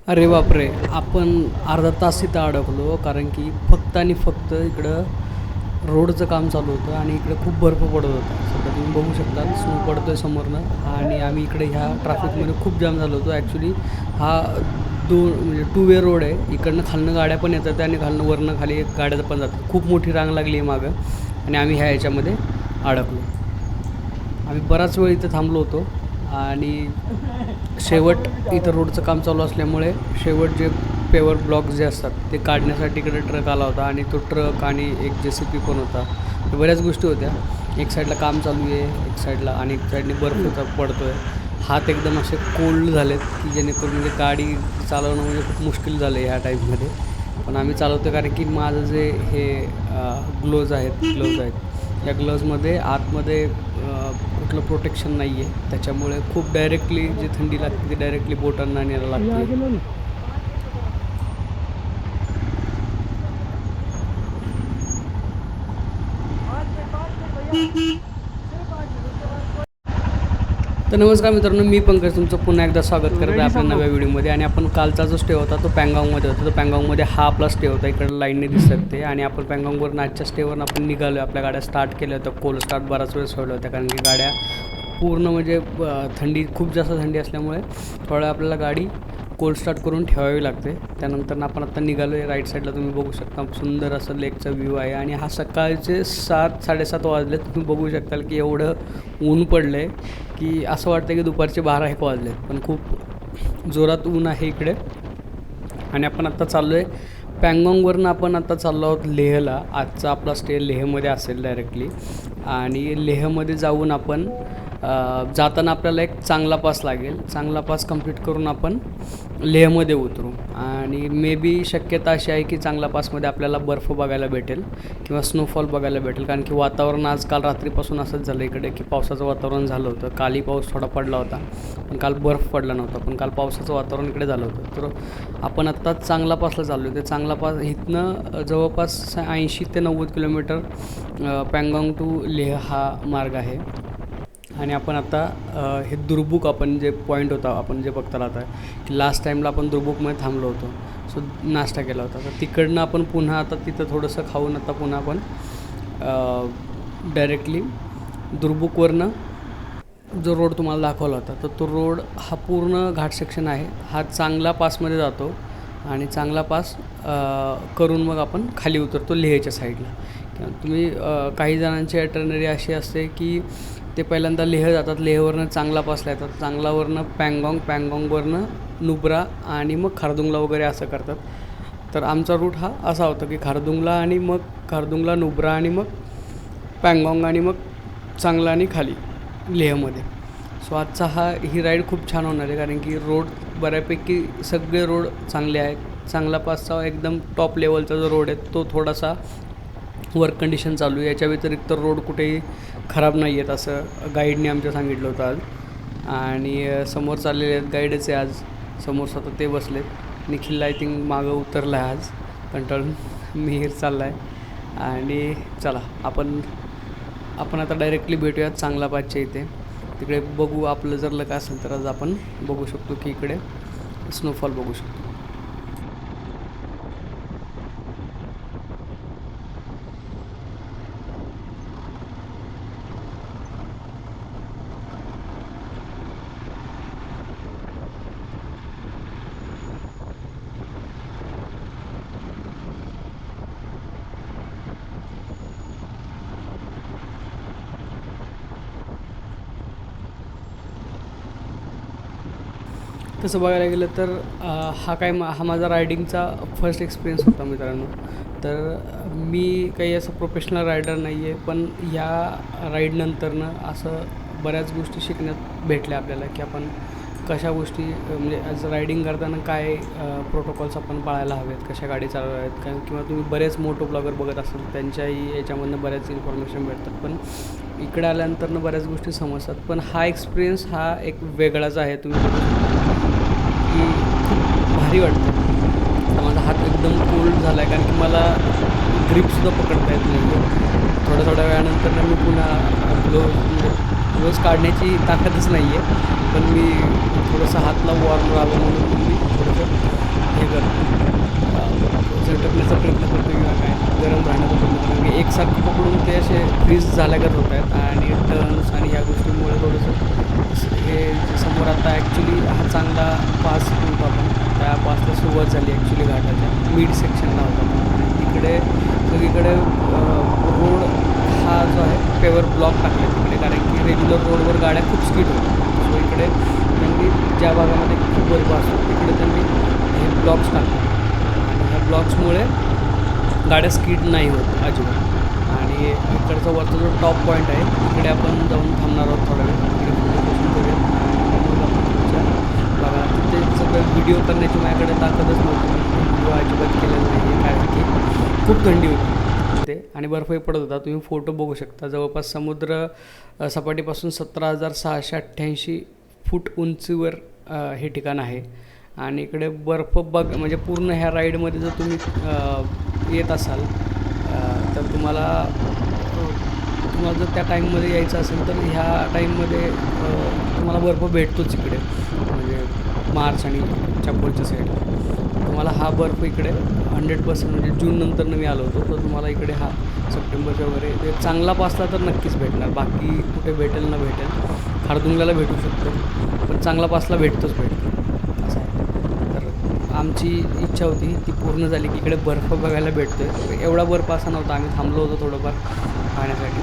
अरे बापरे! आपण अर्धा तास तिथं अडकलो कारण की फक्त आणि फक्त इकडं रोडचं काम चालू होतं आणि इकडे खूप बर्फ पडत होता. सध्या तुम्ही बघू शकता स्नो पडतो आहे समोरनं आणि आम्ही इकडे ह्या ट्रॅफिकमध्ये खूप जाम झालो होतो. ॲक्च्युली हा म्हणजे टू वे रोड आहे. इकडनं खालनं गाड्या पण येतात आणि खालनं वरनं खाली गाड्या पण जातात. खूप मोठी रांग लागली आहे मागं आणि आम्ही ह्याच्यामध्ये अडकलो. आम्ही बराच वेळ इथं थांबलो होतो आणि शेवट इथं रोडचं काम चालू असल्यामुळे शेवट जे पेवर ब्लॉक्स जे असतात ते काढण्यासाठी इकडे ट्रक आला होता आणि तो ट्रक आणि एक JCB पण होता. बऱ्याच गोष्टी होत्या. एक साईडला काम चालू आहे, एक साईडला आणि एक साईडने बर्फ पडतो आहे. हात एकदम असे कोल्ड झालेत की जेणेकरून म्हणजे गाडी चालवणं म्हणजे खूप मुश्किल झालं आहे ह्या टाईममध्ये. पण आम्ही चालवतो कारण की माझं जे हे ग्लोव्ज आहेत या ग्लोव्जमध्ये आतमध्ये कुठलं प्रोटेक्शन नाही आहे. त्याच्यामुळे खूप डायरेक्टली जी थंडी लागते ती डायरेक्टली बोटांना न्यायला लागते. तर नमस्कार मित्रांनो, मी पंकज तुमचं पुन्हा एकदा स्वागत करत आहे आपल्या नव्या व्हिडिओमध्ये. आणि आपण कालचा जो स्टे होता तो पँगाँगमध्ये होता. तो पँगाँगमध्ये हा आपला स्टे होता. इकडं लाईनने दिसत ते आणि आपण पँगाँगवरून आजच्या स्टेवरून आपण निघालो. आपल्या गाड्या स्टार्ट केल्या होत्या. कोल्ड स्टार्ट बराच वेळ सोडल्या होत्या कारण की गाड्या पूर्ण म्हणजे थंडी खूप जास्त थंडी असल्यामुळे थोडं आपल्याला गाडी कोल्ड स्टार्ट करून ठेवावी लागते. त्यानंतर आपण आत्ता निघालो आहे. राईट साईडला तुम्ही बघू शकता सुंदर असं लेकचा व्ह्यू आहे आणि हा सकाळचे 7-7:30 वाजले. तुम्ही बघू शकताल की एवढं ऊन पडलं आहे की असं वाटतं की दुपारचे 12-1 वाजले. पण खूप जोरात ऊन आहे इकडे. आणि आपण आत्ता चाललो आहे पँगाँगवरून आपण आत्ता चाललो आहोत लेहला. आजचा आपला स्टे लेहमध्ये असेल डायरेक्टली. आणि लेहमध्ये जाऊन आपण जाताना आपल्याला एक चांगला पास लागेल. चांगला पास कंप्लीट करून आपण लेहमध्ये उतरू आणि मे बी शक्यता अशी आहे की चांगला पासमध्ये आपल्याला बर्फ बघायला भेटेल किंवा स्नोफॉल बघायला भेटेल. कारण की वातावरण आज काल रात्रीपासून असंच झालं इकडे की पावसाचं वातावरण झालं होतं. कालही पाऊस थोडा पडला होता पण काल बर्फ पडला नव्हता. पण काल पावसाचं वातावरण इकडे झालं होतं. तर आपण आत्ताच चांगला पासला चाललो आहे. ते चांगला पास इथनं जवळपास 80 ते 90 किलोमीटर पँगाँग टू लेह हा मार्ग आहे. आणि आपण आता हे दुर्बुक आपण जे पॉईंट होता आपण जे बघता राहत आहे की लास्ट टाईमला आपण दुर्बुकमध्ये थांबलो होतो. सो नाश्ता केला होता. तर तिकडनं आपण पुन्हा आता तिथं थोडंसं खाऊन आता पुन्हा आपण डायरेक्टली दुर्बुकवरनं जो रोड तुम्हाला दाखवला होता तर तो रोड हा पूर्ण घाट सेक्शन आहे. हा चांगला पासमध्ये जातो आणि चांगला पास करून मग आपण खाली उतरतो लेहच्या साईडला. तुम्ही काही जणांची ॲटर्नरी अशी असते की ते पहिल्यांदा लेह जातात. लेहवरनं चांगला पासला येतात. चांगलावरनं पँगाँगवरनं नुब्रा आणि मग खारदुंगला वगैरे असं करतात. तर आमचा रूट हा असा होता की खारदुंगला आणि मग खारदुंगला नुब्रा आणि मग पँगाँग आणि मग चांगला आणि खाली लेहमध्ये. सो आजचा ही राईड खूप छान होणार आहे कारण की रोड बऱ्यापैकी सगळे रोड चांगले आहेत. चांगला पासचा एकदम टॉप लेवलचा जो रोड आहे तो थोडासा वर्क कंडिशन चालू आहे. याच्या व्यतिरिक्त रोड कुठेही खराब नाही आहेत असं गाईडने आमच्या सांगितलं होतं आज. आणि समोर चाललेले आहेत गाईडच आहे आज. समोर स्वतः ते बसलेत. निखिल आय थिंक मागं उतरला आहे आज कंटाळून. मिहीर चालला आहे. आणि चला आपण आता डायरेक्टली भेटूयात चांगला पासच्या इथे. तिकडे बघू आपलं जर लक असेल तर आज आपण बघू शकतो की इकडे स्नोफॉल बघू शकतो. तसं बघायला गेलं तर हा माझा रायडिंगचा फर्स्ट एक्सपिरियन्स होता मित्रांनो. तर मी काही असं प्रोफेशनल रायडर नाही आहे पण या राईडनंतरनं असं बऱ्याच गोष्टी शिकण्यात भेटल्या आपल्याला की आपण कशा गोष्टी म्हणजे ॲज रायडिंग करताना काय प्रोटोकॉल्स आपण पाळायला हवेत, कशा गाडी चालवाव्यात. किंवा तुम्ही बरेच मोटो ब्लॉगर बघत असाल त्यांच्याही याच्यामधनं बऱ्याच इन्फॉर्मेशन भेटतात. पण इकडे आल्यानंतरनं बऱ्याच गोष्टी समजतात. पण हा एक्सपिरियन्स हा एक वेगळाच आहे. तुम्ही बघू शकता की खूप भारी वाटतं. आता माझा हात एकदम कोल्ड झाला आहे कारण की मला ग्रिपसुद्धा पकडता येत नाही. थोड्या वेळानंतर मी पुन्हा ग्लोव्ज काढण्याची ताकदच नाही आहे. पण मी थोडंसं हातला वॉर्म राहावं म्हणून मी थोडंसं त्या पासला सुरुवात झाली ॲक्च्युली घाटाच्या मिड सेक्शनला होता. आणि तिकडे सगळीकडे रोड हा जो आहे पेवर ब्लॉक टाकले तिकडे, कारण की रेग्युलर रोडवर गाड्या खूप स्पीड होत्या. सो इकडे त्यांनी ज्या भागामध्ये खूप बर्फ असतो तिकडे त्यांनी हे ब्लॉक्स टाकले आणि ह्या ब्लॉक्समुळे गाड्या स्कीड नाही होत अजिबात. आणि इकडचा वरचा जो टॉप पॉईंट आहे तिकडे आपण जाऊन थांबणार आहोत थोडा वेळ, तिकडे फोटोशूट करूया. मग आपण पुढच्या बघा तिथे सगळं व्हिडिओ करण्याची माझ्याकडे ताकदच नव्हती, व्हिडिओ अजिबात केलेला नाही आहे कारण की खूप थंडी होती ते आणि बर्फही पडत होता. तुम्ही फोटो बघू शकता. जवळपास समुद्र सपाटीपासून 17,688 फूट उंचीवर हे ठिकाण आहे. आणि इकडे बर्फ म्हणजे पूर्ण ह्या राईडमध्ये जर तुम्ही येत असाल तर तुम्हाला जर त्या टाईममध्ये यायचं असेल तर ह्या टाईममध्ये तुम्हाला बर्फ भेटतोच इकडे, म्हणजे मार्च आणि पुढच्या साईडला तुम्हाला हा बर्फ इकडे 100% म्हणजे जून नंतर मी आलो होतो तर तुम्हाला इकडे हा सप्टेंबरच्या वगैरे ते चांगला पासला तर नक्कीच भेटणार. बाकी कुठे भेटेल ना भेटेल, खारदुंगल्याला भेटू शकतो पण चांगला पासला भेटतो असं आहे. तर आमची इच्छा होती ती पूर्ण झाली की इकडे बर्फ बघायला भेटतो आहे. एवढा बर्फ असा नव्हता, आम्ही थांबलो होतो थोडंफार पाहण्यासाठी.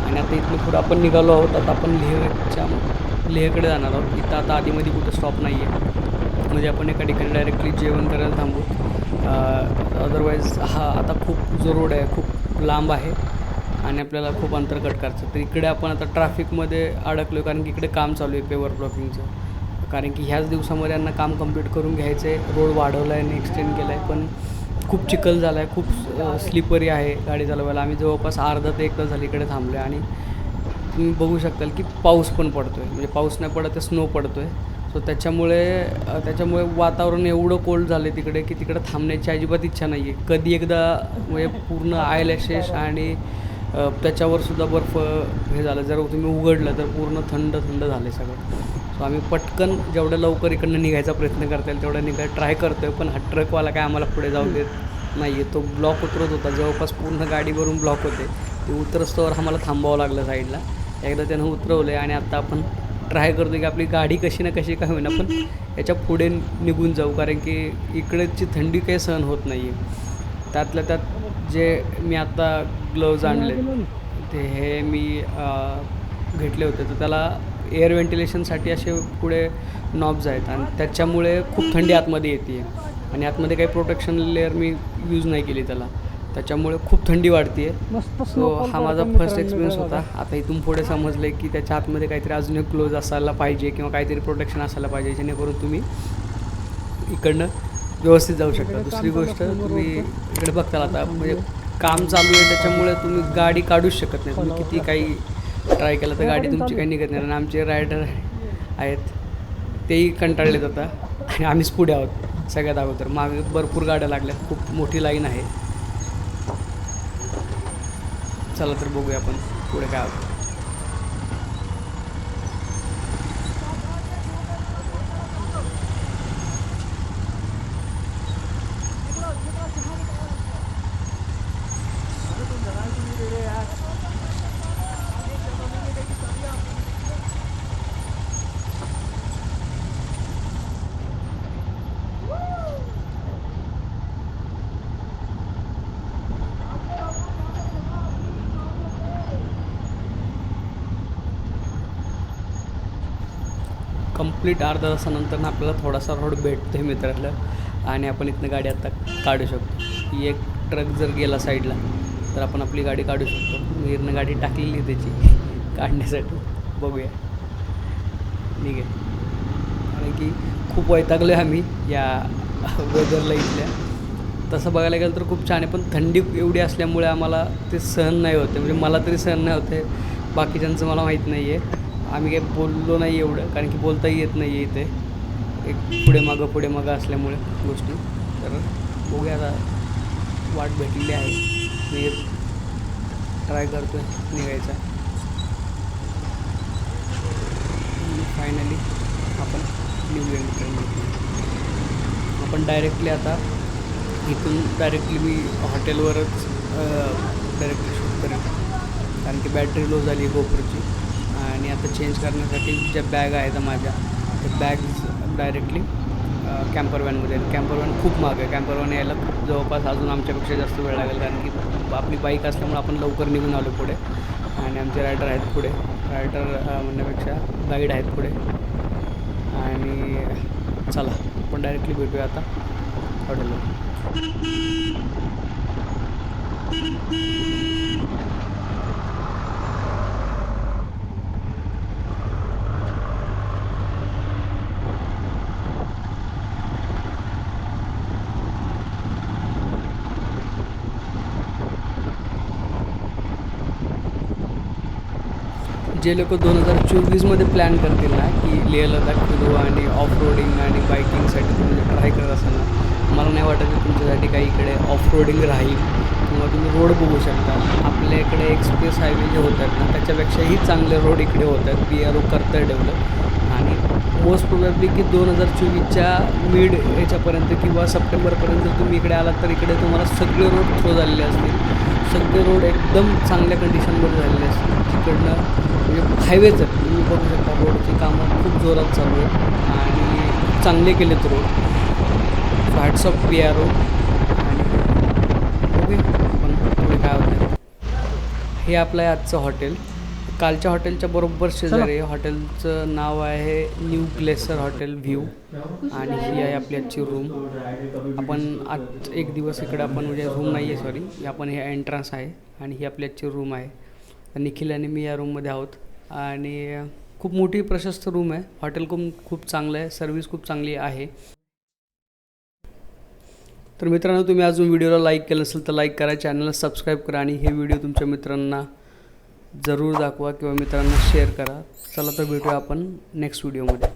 आणि आता इथून पुढं आपण निघालो आहोत. आता आपण लेहकडे जाणार आहोत. इथं आता आधीमध्ये कुठं स्टॉप नाही आहे, म्हणजे आपण एका ठिकाणी डायरेक्टली जेवण करायला थांबू. अदरवाईज हा आता खूप जो रोड आहे खूप लांब आहे आणि आपल्याला खूप अंतर कट करायचं. तर इकडे आपण आता ट्रॅफिकमध्ये अडकलो आहे कारण की इकडे काम चालू आहे पेवर ब्लॉकिंगचं. कारण की ह्याच दिवसामध्ये यांना काम कंप्लीट करून घ्यायचं आहे. रोड वाढवला आहे आणि एक्सटेंड केला आहे, पण खूप चिखल झाला आहे, खूप स्लिपरी आहे गाडी चालवायला. आम्ही जवळपास अर्धा ते 1 तास झाली इकडे थांबलो आहे. आणि तुम्ही बघू शकताल की पाऊस पण पडतो आहे, म्हणजे पाऊस नाही पडत आहे, स्नो पडतो आहे. सो त्याच्यामुळे वातावरण एवढं कोल्ड झालं आहे तिकडे की तिकडे थांबण्याची अजिबात इच्छा नाही आहे. कधी एकदा म्हणजे पूर्ण आयलॅशेस आणि त्याच्यावरसुद्धा बर्फ हे झालं. जर तुम्ही उघडलं तर पूर्ण थंड झालं आहे सगळं. सो आम्ही पटकन जेवढं लवकर इकडनं निघायचा प्रयत्न करता येईल तेवढं ट्राय करतो आहे. पण हा ट्रकवाला काय आम्हाला पुढे जाऊ देत नाही आहे. तो ब्लॉक उतरत होता, जवळपास पूर्ण गाडीवरून ब्लॉक होते. ते उतरस्तोवर आम्हाला थांबावं लागलं साईडला. एकदा त्यानं उतरवलं आहे आणि आता आपण ट्राय करतो की आपली गाडी कशी ना कशी काय होईना पण याच्या पुढे निघून जाऊ, कारण की इकडची थंडी काही सहन होत नाही आहे. त्यातल्या त्यात जे मी आता ग्लोव्ज आणले ते हे मी घेतले होते, तर त्याला एअर व्हेंटिलेशनसाठी असे पुढे नॉब्स आहेत आणि त्याच्यामुळे खूप थंडी आतमध्ये येते आहे. आणि आतमध्ये काही प्रोटेक्शन लेअर मी यूज नाही केली त्याला, त्याच्यामुळे खूप थंडी वाढते आहे. सो हा माझा फर्स्ट एक्सपिरियन्स होता. आता इथून पुढे समजलं आहे की त्याच्या आतमध्ये काहीतरी अजून एक क्लोज असायला पाहिजे किंवा काहीतरी प्रोटेक्शन असायला पाहिजे, जेणेकरून तुम्ही इकडनं व्यवस्थित जाऊ शकता. दुसरी गोष्ट, तुम्ही इकडे बघताल आता म्हणजे काम चालू आहे त्याच्यामुळे तुम्ही गाडी काढूच शकत नाही. तुम्ही किती काही ट्राय केलं तर गाडी तुमची काही निघत नाही. आणि आमचे रायडर आहेत तेही कंटाळले जातात आणि आम्हीच पुढे आहोत सगळ्यात अगोदर. मागे भरपूर गाड्या लागल्यात, खूप मोठी लाईन आहे. चला तर बघूया आपण पुढे काय होतं. कंप्लीट अर्धा तासानंतर आपल्याला थोडासा रोड भेटतो आहे मित्राला आणि आपण इथनं गाडी आता काढू शकतो. ही एक ट्रक जर गेला साईडला तर आपण आपली गाडी काढू शकतो. मीरनं गाडी टाकलेली त्याची काढण्यासाठी. बघूया ठीक आहे, कारण की खूप वैतागलो आहे आम्ही या वेदरला इथल्या. तसं बघायला गेलं तर खूप छान आहे, पण थंडी एवढी असल्यामुळे आम्हाला ते सहन नाही होते. म्हणजे मला तरी सहन नाही होते, बाकीच्यांचं मला माहीत नाही आहे. आम्ही काही बोललो नाही एवढं, कारण की बोलताही येत नाही आहे इथे, एक पुढे मागं असल्यामुळे गोष्टी. तर बघूया आता, वाट भेटलेली आहे. मी ट्राय करतो आहे निघायचा. फायनली आपण निघूया मित्रांनो. आपण डायरेक्टली आता इथून डायरेक्टली मी हॉटेलवरच डायरेक्टली शूट करेन, कारण की बॅटरी लो झाली गोप्रोची. आणि आता चेंज करण्यासाठी ज्या बॅग आहेत माझ्या, त्या बॅग्स डायरेक्टली कॅम्पर व्हॅनमध्ये. कॅम्पर व्हॅन खूप महाग आहे. कॅम्पर व्हॅन यायला खूप जवळपास अजून आमच्यापेक्षा जास्त वेळ लागेल, कारण की आपली बाईक असल्यामुळे आपण लवकर निघून आलो पुढे आणि आमचे रायडर आहेत पुढे. रायडर म्हणण्यापेक्षा गाईड आहेत पुढे. आणि चला आपण डायरेक्टली भेटूया आता हॉटेलवर. जे लोक 2024मध्ये प्लॅन करतील ना की लेह लडाख फिरू आणि ऑफ रोडिंग आणि बाईकिंगसाठी तुम्ही ट्राय करत असाल ना, मला नाही वाटत की तुमच्यासाठी काही इकडे ऑफ रोडिंग राहील किंवा तुम्ही रोड बघू शकता. आपल्या इकडे एक्सप्रेस हायवे जे होत आहेत ना, त्याच्यापेक्षाही चांगले रोड इकडे होत आहेत. PRO करतं आहे डेव्हलप. आणि मोस्ट प्रोबॅबली की 2024च्या मिड याच्यापर्यंत किंवा सप्टेंबरपर्यंत जर तुम्ही इकडे आलात तर इकडे तुम्हाला सगळे रोड थ्रो झालेले असतील. सगळे रोड एकदम चांगल्या कंडिशनमध्ये झालेले असतील. तिकडनं म्हणजे हायवेच आहेत, तुम्ही बघू शकता रोडची कामं खूप जोरात चालू आहेत आणि चांगले केलेत रोड. Hats off PRO. आणि ओके, पण पुढे काय होतं. हे आपलं आहे आजचं हॉटेल. कालच्या हॉटेलच्या बरोबर शेजारी हॉटेलचं नाव आहे न्यू ग्लेसर हॉटेल व्ह्यू. आणि ही आहे आपली आजची रूम. आपण आज एक दिवस इकडे आपण म्हणजे रूम नाही आहे सॉरी, आपण हे एंट्रन्स आहे आणि ही आपली आजची रूम आहे. निखिल आणि मी या रूममध्ये आहोत आणि खूप मोठी प्रशस्त रूम आहे. हॉटेल खूप चांगलं आहे, सर्विस खूप चांगली आहे. तर मित्रांनो, तुम्ही अजून व्हिडिओला लाईक केलं असेल तर लाईक करा, चॅनलला सबस्क्राईब करा आणि हे व्हिडिओ तुमच्या मित्रांना जरूर दाखवा किंवा मित्रांना शेअर करा. चला तर भेटूया आपण नेक्स्ट व्हिडिओमध्ये.